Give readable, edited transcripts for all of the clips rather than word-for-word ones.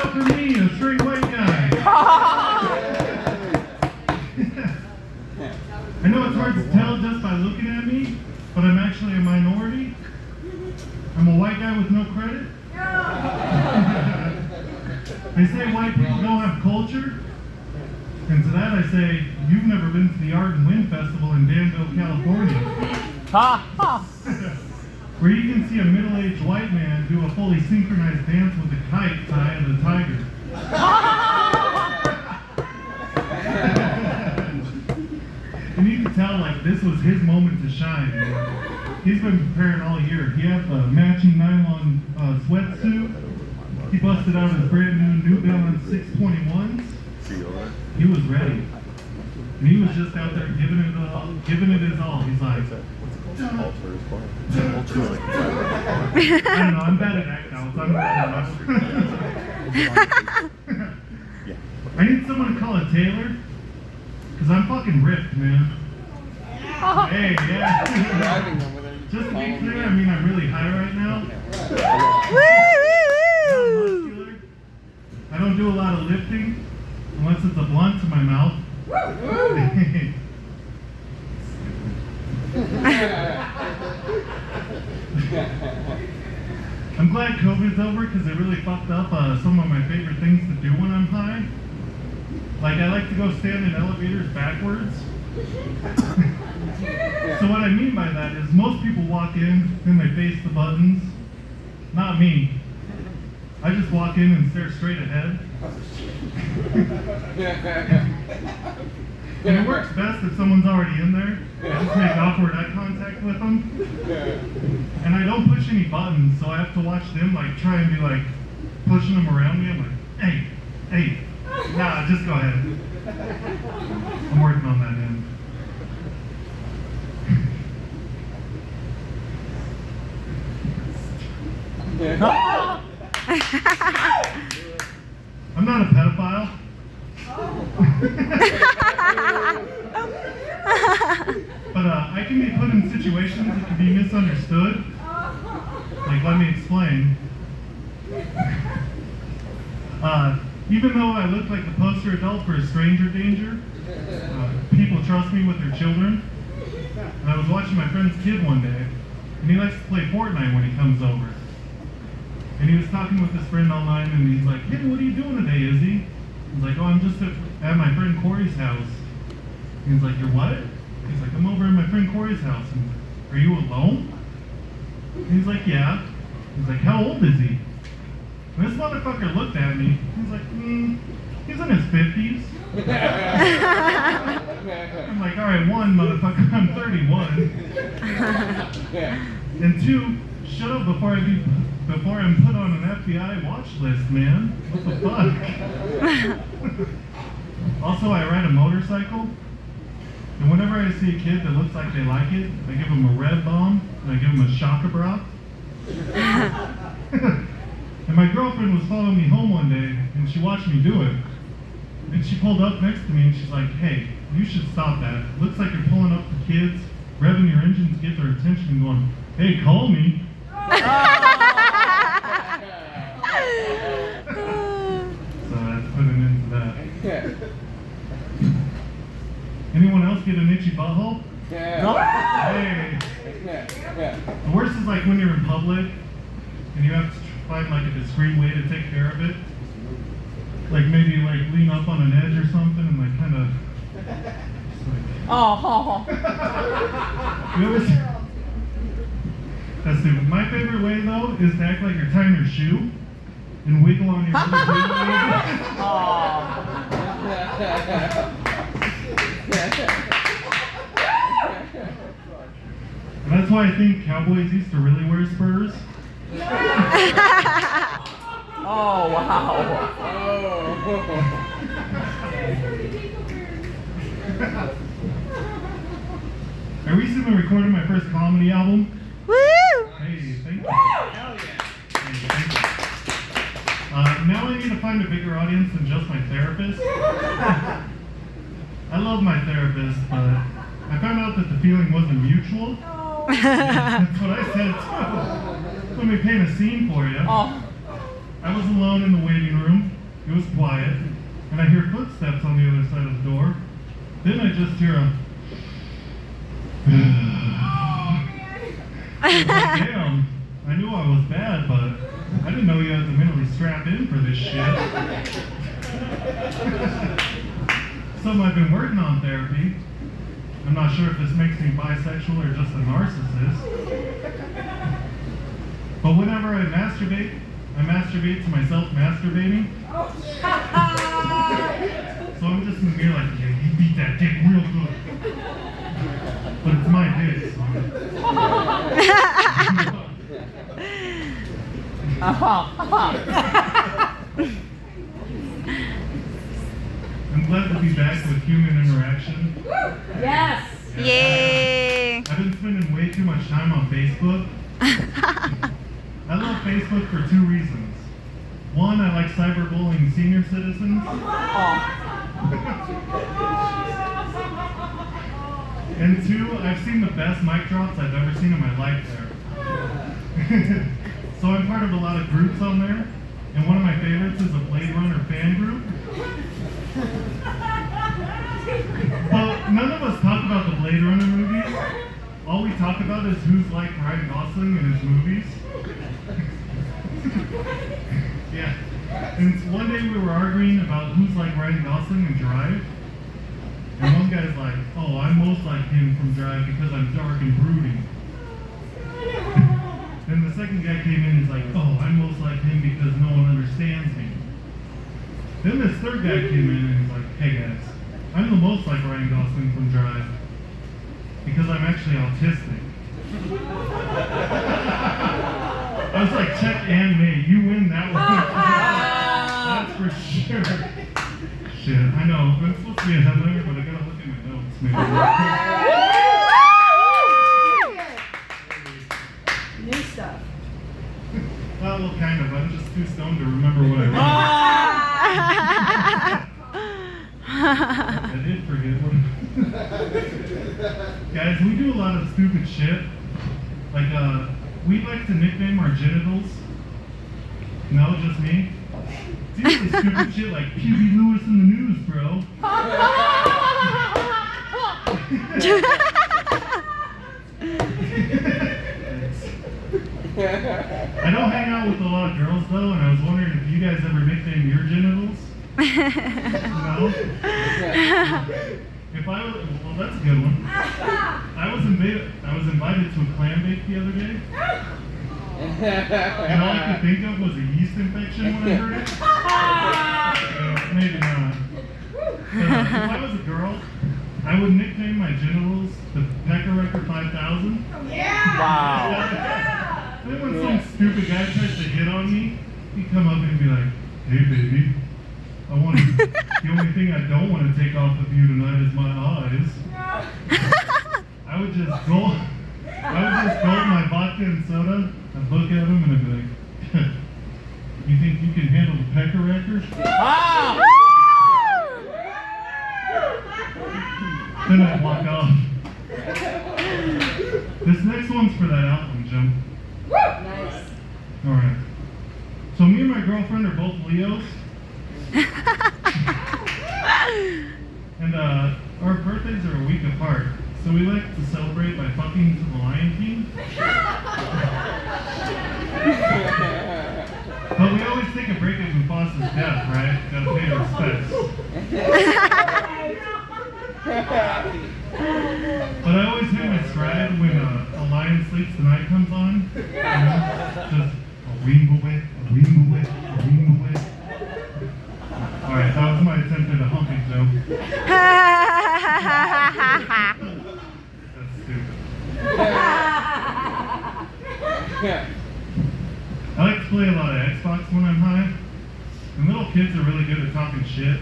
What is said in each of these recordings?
up for me, a straight white guy. I know it's hard to tell just by looking at me, but I'm actually a minority. I'm a white guy with no credit. They say white people don't have culture. And to that I say, you've never been to the Art and Wind Festival in Danville, California. Where you can see a middle-aged white man do a fully synchronized dance with a kite tied as a tiger. And you can tell, like, this was his moment to shine. He's been preparing all year. He had the matching nylon sweatsuit. He busted out his brand new New Balance 621s. He was ready. And he was just out there giving it his all. He's like, I don't know, I'm bad at act outs. I need someone to call a tailor. Because I'm fucking ripped, man. Hey, yeah. Just to be clear, I mean, I'm really high right now. I don't do a lot of lifting, unless it's a blunt to my mouth. I'm glad COVID's over because it really fucked up some of my favorite things to do when I'm high. Like, I like to go stand in elevators backwards. So what I mean by that is most people walk in and they face the buttons. Not me. I just walk in and stare straight ahead. And it works best if someone's already in there. I just make awkward eye contact with them. And I don't push any buttons, so I have to watch them like try and be like pushing them around me. I'm like, hey. Nah, just go ahead. I'm working on that end. I'm not a pedophile. But I can be put in situations that can be misunderstood. Like, let me explain. Even though I look like the poster adult for a stranger danger, people trust me with their children. And I was watching my friend's kid one day, and he likes to play Fortnite when he comes over. And he was talking with his friend online, and he's like, hey, what are you doing today, Izzy? He's like, oh, I'm just at my friend Corey's house. And he's like, you're what? He's like, I'm over at my friend Corey's house. And he's like, are you alone? And he's like, yeah. He's like, how old is he? And this motherfucker looked at me. He's like, he's in his 50s. I'm like, all right, one, motherfucker, I'm 31. And two, shut up before I'm put on an FBI watch list, man. What the fuck? Also, I ride a motorcycle. And whenever I see a kid that looks like they like it, I give them a red bomb and I give them a shocker bra. And my girlfriend was following me home one day, and she watched me do it. And she pulled up next to me, and she's like, hey, you should stop that. Looks like you're pulling up the kids, revving your engine to get their attention, and going, hey, call me. So that's putting into that. Anyone else get an itchy butthole? Hey. The worst is like when you're in public, and you have to find like a discreet way to take care of it. Like maybe like lean up on an edge or something and like kind of you ever see? That's stupid. My favorite way though is to act like you're tying your shoe and wiggle on your other And that's why I think cowboys used to really wear spurs. Oh, wow. I recently recorded my first comedy album. Woo! Hey, thank you. Hell yeah. Hey, thank you. Now I need to find a bigger audience than just my therapist. I love my therapist, but I found out that the feeling wasn't mutual. That's what I said too. Let me paint a scene for you. I was alone in the waiting room. It was quiet, and I hear footsteps on the other side of the door. Then I just hear a... I was like, damn, I knew I was bad, but I didn't know you had to mentally strap in for this shit. Something I've been working on therapy. I'm not sure if this makes me bisexual or just a narcissist. But whenever I masturbate to myself masturbating. So I'm just in the mirror like, yeah, you beat that dick real good. But it's my dick, so. I'm glad to be back with human interaction. Yes. Yay! I've been spending way too much time on Facebook. I love Facebook for 2 reasons. One, I like cyberbullying senior citizens. And 2, I've seen the best mic drops I've ever seen in my life there. So I'm part of a lot of groups on there, and one of my favorites is a Blade Runner fan group. But none of us talk about the Blade Runner movies. All we talk about is who's like Ryan Gosling in his movies. Yeah. And one day we were arguing about who's like Ryan Gosling in Drive. And one guy's like, oh, I'm most like him from Drive because I'm dark and brooding. Then the second guy came in and he's like, oh, I'm most like him because no one understands me. Then this third guy came in and he's like, hey guys, I'm the most like Ryan Gosling from Drive because I'm actually autistic. I was like, check and me, you win that one. That's for sure. Shit, I know, I'm supposed to be a headliner, but I gotta look at my notes, maybe. New stuff. Well, kind of. I'm just too stoned to remember what I wrote. I did forget one. Guys, we do a lot of stupid shit. Like, we like to nickname our genitals. No, just me. It's usually stupid shit like Huey Lewis in the news, bro. I don't hang out with a lot of girls though, and I was wondering if you guys ever nickname your genitals. No? If I was, well, that's a good one. I was invited to a clam bake the other day. And all I could think of was a yeast infection when I heard it. Maybe not. If I was a girl, I would nickname my genitals the Pecker Record 5000. Yeah. Wow. Then when some stupid guy tries to hit on me, he'd come up and be like, hey baby, the only thing I don't want to take off of you tonight is my eyes. I would just gulp my vodka and soda and look at him and I'd be like, you think you can handle the Pecker Record? Wow. Then I'd walk off. This next one's for that album, Jim. Nice. Alright. So me and my girlfriend are both Leos. And our birthdays are a week apart. So we like to celebrate by fucking to the Lion King. But we always take a break at Mufasa's death, right? Gotta pay respects. But I always hit my stride when A Lion Sleeps Tonight comes on. You know? Just a weemble-way, a weemble-way, a weemble-way. Alright, that was my attempt at a humping joke. That's stupid. I like to play a lot of Xbox when I'm high. And little kids are really good at talking shit.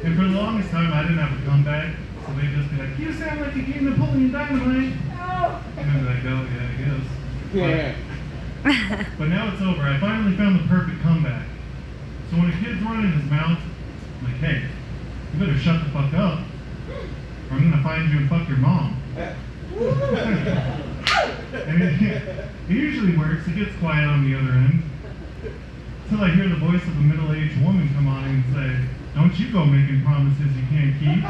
And for the longest time, I didn't have a comeback. So they'd just be like, you sound like you gave Napoleon Dynamite. And I'd be like, oh, yeah, I guess. But now it's over. I finally found the perfect comeback. So when a kid's running his mouth, I'm like, hey, you better shut the fuck up, or I'm gonna find you and fuck your mom. And it usually works. It gets quiet on the other end. Until I hear the voice of a middle-aged woman come on and say, "Don't you go making promises you can't keep."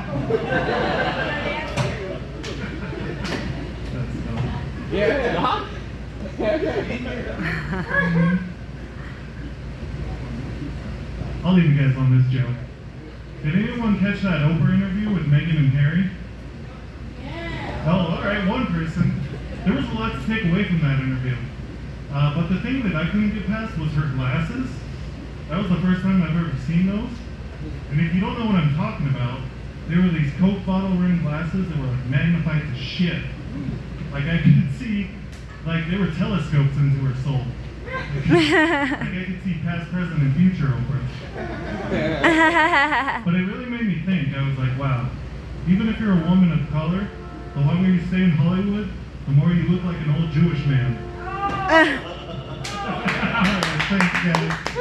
That's dumb. Yeah. I'll leave you guys on this joke. Did anyone catch that Oprah interview with Meghan and Harry? Yeah. Oh, all right, one person. There was a lot to take away from that interview. But the thing that I couldn't get past was her glasses. That was the first time I've ever seen those. And if you don't know what I'm talking about, they were these Coke bottle rim glasses that were like magnified to shit. Like I could see, like they were telescopes into her soul. Like I could see past, present, and future over it. But it really made me think. I was like, wow, even if you're a woman of color, the longer you stay in Hollywood, the more you look like an old Jewish man. All right, thanks, guys.